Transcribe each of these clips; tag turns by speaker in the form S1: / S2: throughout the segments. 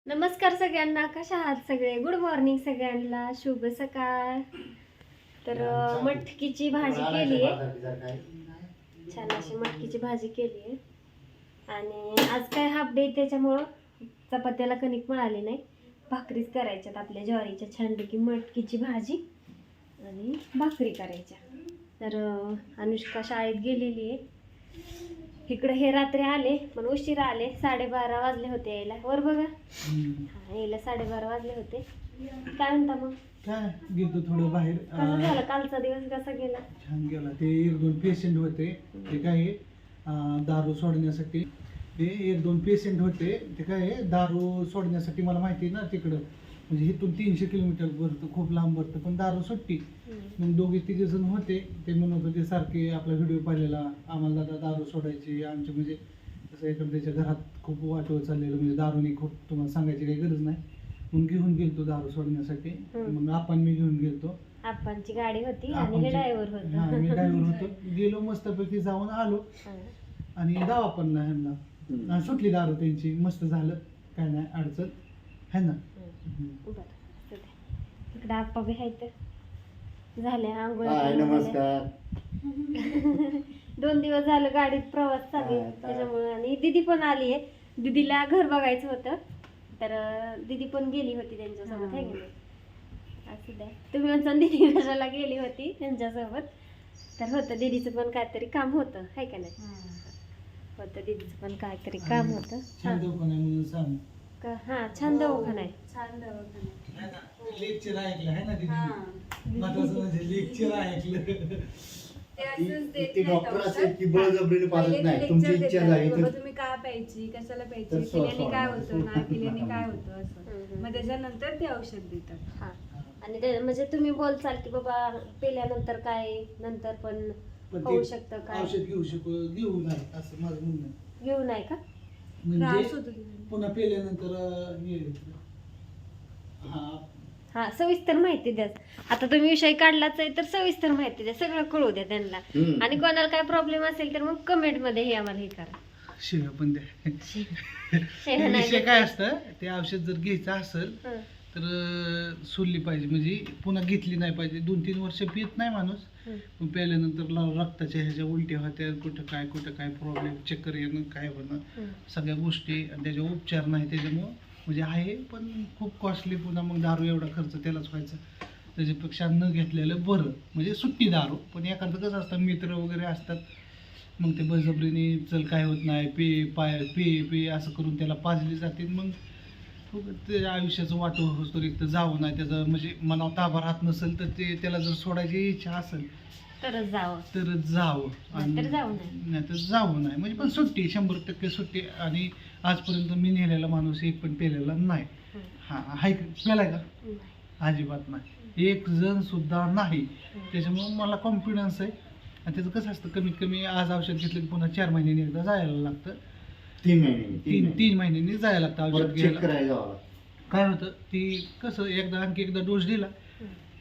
S1: नमस्कार सगळ्यांना, कशा आहात सगळे? गुड मॉर्निंग सगळ्यांना, शुभ सकाळ. तर मटकीची भाजी केली आहे, छान अशी मटकीची भाजी केली आहे. आणि आज काय हाफ डे त्याच्यामुळं चपात्याला कणिक मळाली नाही, भाकरीच करायच्यात आपल्या ज्वारीच्या. छानपैकी मटकीची भाजी आणि भाकरी करायच्या. तर अनुष्का शाळेत गेलेली आहे. इकडे हे रात्री आले पण उशिरा आले, 12:30 वाजले होते यायला. वर बघा, यायला 12:30 वाजले होते. काय म्हणता मग?
S2: काय गेलो थोडं बाहेर.
S1: कसं झालं कालचा दिवस, कसा गेला?
S2: छान गेला. ते 1-2 पेशंट होते, ते काय दारू सोडण्यासाठी. ते 1-2 पेशंट होते, ते काय दारू सोडण्यासाठी. मला माहिती आहे ना तिकडं, म्हणजे इथून 300 किलोमीटर भरतं, खूप लांब भरतं, पण दारू सुट्टी. मग 2-3 जण होते, ते म्हणत होते सारखे आपला व्हिडिओ पाहिलेला, आम्हाला दादा दारू सोडायची आमचे, म्हणजे कसं एखाद्याच्या घरात खूप वाटवं चाललेलं, म्हणजे दारूने खूप, तुम्हाला सांगायची काही गरज नाही. मग घेऊन गेलतो दारू सोडण्यासाठी. मग आपण मी घेऊन गेलतो,
S1: आपणची गाडी होती आणि हे ड्रायव्हर होता.
S2: मी ड्रायव्हर होतो. गेलो मस्तपैकी जाऊन आलो आणि दावा पण नाही ह्यांना, सुटली दारू त्यांची. मस्त झालं, काय नाही अडचण है ना.
S1: इकडे आप्पा बी आहेत, झाले आंघोळ.
S3: नमस्कार.
S1: 2 दिवस झालं गाडीत प्रवास चालू त्याच्यामुळे. आणि दीदी पण आली आहे, दीदीला घर बघायचं होतं, तर दीदी पण गेली होती त्यांच्यासोबत. आहे की नाही? असू द्या, तुम्ही म्हणता दीदी कशाला गेली होती त्यांच्यासोबत. तर होतं दीदीचं पण काहीतरी काम होतं, आहे का नाही? होतं दीदीचं पण काहीतरी काम होतं.
S2: छान दुकान आहे म्हणून सांग.
S1: हा, छान दवाखाना आहे.
S2: लेक्चर ऐकलं आहे ना दीदी, महत्वाचं म्हणजे लेक्चर ऐकलं.
S3: ते डॉक्टर असेल की बळजबरीने पाजत नाही, तुमची इच्छा झाली तर
S4: तुम्ही का प्यायची, कशाला प्यायची,
S3: तर
S4: पिल्याने काय होतं, नाही पिल्याने काय होतं, असं. मग त्याच्यानंतर ते औषध देतात.
S1: हा, आणि ते म्हणजे तुम्ही बोलचाल की बाबा पेल्यानंतर काय, नंतर पण होऊ शकतं काय,
S2: औषध घेऊ नाही असं माझं म्हणणं आहे.
S1: घेऊ नाही का?
S4: त्रास
S2: म्हणजे
S4: होतो तिला.
S2: पुन्हा पेल्यानंतर हे हा
S1: हा, सविस्तर माहिती द्या. आता तुम्ही विषय काढलाच आहे तर सविस्तर माहिती द्या, सगळं कळू द्या त्यांना. आणि कोणाला काय प्रॉब्लेम असेल तर मग कमेंट मध्ये हे आम्हाला हे करा.
S2: शिव्या पण द्या.
S1: शेण नाही
S2: विषय काय असतं, ते औषध जर घ्यायचं असेल
S1: हं.
S2: तर सोडली पाहिजे, म्हणजे पुन्हा घेतली नाही पाहिजे. 2-3 वर्ष पित नाही माणूस, पण प्यायल्यानंतर रक्ताच्या ह्याच्या उलट्या होत्या, कुठं काय प्रॉब्लेम, चक्कर येणं, काय होणं, सगळ्या गोष्टी. आणि त्याच्यावर उपचार नाही त्याच्यामुळं, म्हणजे आहे पण खूप कॉस्टली. पुन्हा मग दारू एवढा खर्च त्यालाच व्हायचा, त्याच्यापेक्षा न घेतलेलं बरं. म्हणजे सुट्टी दारू. पण एखादं कसं असतं, मित्र वगैरे असतात, मग ते बळजबरीने चल काय होत नाही, पे असं करून त्याला पाजली जाते. मग ते आयुष्याचं वाटो होतो, एक तर जावं नाही त्याचं, म्हणजे मनावर ताबा राहत नसेल तर ते त्याला जर सोडायची इच्छा असेल
S1: तरच जावं,
S2: तरच जावं,
S1: नाहीतर जाऊ नये.
S2: नाही तर जावं नाही. म्हणजे पण सुट्टी 100% सुट्टी. आणि आजपर्यंत मी नेलेला माणूस एक पण पेलेला नाही. हा हाय पेलाय का?
S1: नाही.
S2: अजिबात नाही, एक जण सुद्धा नाही. त्याच्यामुळे मला कॉन्फिडन्स आहे. आणि त्याचं कसं असतं, कमीत कमी आज औषध घेतलं की पुन्हा 4 महिन्यांनी एकदा जायला लागतं.
S3: 3 महिने
S2: 3 महिन्यांनी जायला लागतं औषध
S3: चेक
S2: घ्यायला.
S3: करायला जावं लागतं.
S2: काय होतं, ती कसं आणखी एकदा डोस दिला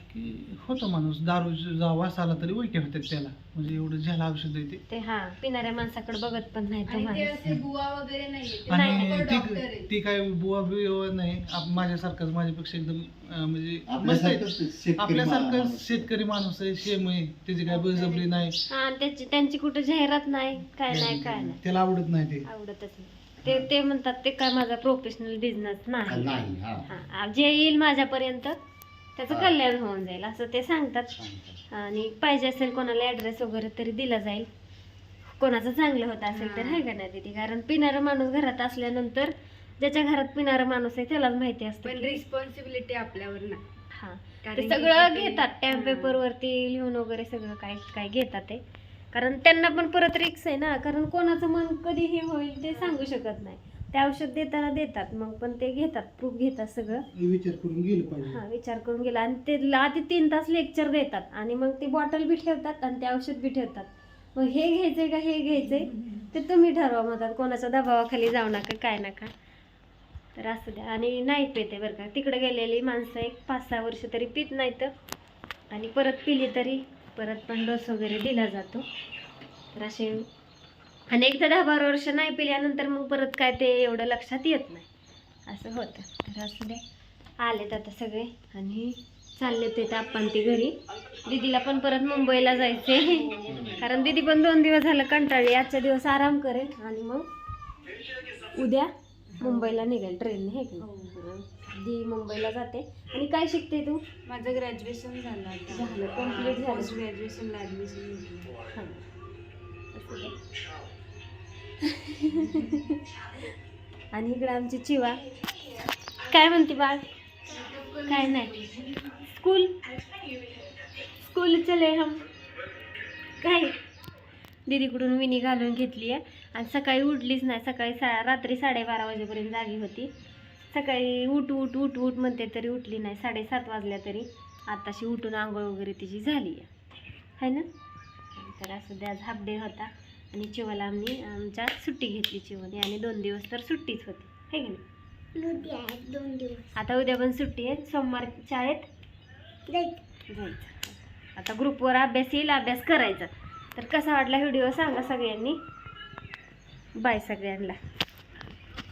S2: की होतं माणूस. दारू वास आला तरी उलट्या होतात त्याला, म्हणजे एवढं ज्याला औषध आहे ते.
S1: हा, पिणाऱ्या माणसाकडे बघत पण नाही
S4: आणि ते
S1: तुम्हाला.
S4: असे बुवा वगैरे नाहीये, ते
S2: आणि
S4: फक्त डॉक्टर आहेत.
S2: ती काय बुवा बिवा नाही. माझ्यासारखाच, माझ्यापेक्षा एकदम म्हणजे मस्त आहे. आपल्यासारखं शेतकरी माणूस आहे, शेम आहे, त्याची काय बळजबरी नाही.
S1: हा, आणि त्यांची कुठे जाहिरात नाही, काय नाही, काय नाही,
S2: त्याला आवडत नाही ते.
S1: आवडतच नाही. ते म्हणतात ते काय माझा प्रोफेशनल बिझनेस नाही.
S3: नाही. हा.
S1: हा, जे येईल माझ्यापर्यंत त्याचं कल्याण होऊन जाईल असं ते सांगतात. आणि पाहिजे असेल कोणाला ऍड्रेस वगैरे तरी दिला जाईल, कोणाचं चांगलं होत असेल तर, आहे का नाही दीदी? कारण पिणारा माणूस घरात असल्यानंतर, ज्याच्या घरात पिणारा माणूस आहे त्यालाच माहिती असतं.
S4: पण रिस्पॉन्सिबिलिटी आपल्यावर ना.
S1: हा,
S4: कारण
S1: ते
S4: की
S1: सगळं
S4: ते-
S1: घेतात, स्टॅम्प पेपर वरती लिहून वगैरे सगळं काय काय घेतात ते. कारण त्यांना पण परत रिक्स आहे ना, कारण कोणाचं मन कधी हे होईल ते सांगू शकत नाही. ते औषध देताना देतात, मग पण ते घेतात, प्रूफ घेतात सगळं.
S2: विचार करून गेलं पाहिजे.
S1: हा, विचार करून गेला. आणि ते आधी 3 तास लेक्चर देतात आणि मग ती बॉटल बी ठेवतात आणि ते औषध बी ठेवतात. मग हे घ्यायचंय का हे घ्यायचंय ते तुम्ही ठरवा, म्हणतात. कोणाच्या दबावाखाली जाऊ नका, काय नका. तर असं द्या. आणि नाही पिते बरं का, तिकडे गेलेली माणसं 5-6 वर्ष तरी पित नाहीत, आणि परत पिली तरी परत पण डोस वगैरे दिला जातो. तर असे, आणि एकदा 10-12 वर्ष नाही पिल्यानंतर मग परत काय ते एवढं लक्षात येत नाही. असं होतं. तर असं दे, आलेत आता सगळे आणि चालले ते आपण ती घरी. दीदीला पण परत मुंबईला जायचे कारण दीदी पण 2 दिवस झालं कंटाळली. आजच्या दिवस आराम करेल आणि मग उद्या मुंबईला निघेल ट्रेनने, हे की नाही? दी मुंबईला जाते. आणि काय शिकते तू?
S4: माझं ग्रॅज्युएशन झालं आता.
S1: झालं, complete झालं.
S4: पोस्ट ग्रॅज्युएशनला ऍडमिशन घेतलं.
S1: हां. असं दे. आणि इकडं आमची चिवा काय म्हणते बाळ? काय नाही. स्कूल चले हम काय. दीदीकडून विणी घालून घेतली आहे आणि सकाळी उठलीच नाही. सकाळी रात्री 12:30 वाजेपर्यंत जागी होती. सकाळी उठ उठ उठ उठ म्हणते तरी उठली नाही. 7:30 वाजल्या तरी आताशी उठून आंघोळ वगैरे तिची झाली आहे ना. तर असं द्या, हाफ डे होता आणि चिवाला आम्ही आमच्या सुट्टी घेतली चिवाने. आणि 2 दिवस तर सुट्टीच होती, है की नाही? 2 दिवस. आता उद्या पण सुट्टी आहे. सोमवार शाळेत जायचं. आता ग्रुपवर अभ्यास येईल, अभ्यास करायचा. तर कसा वाटला व्हिडिओ सांगा सगळ्यांनी. बाय सगळ्यांना.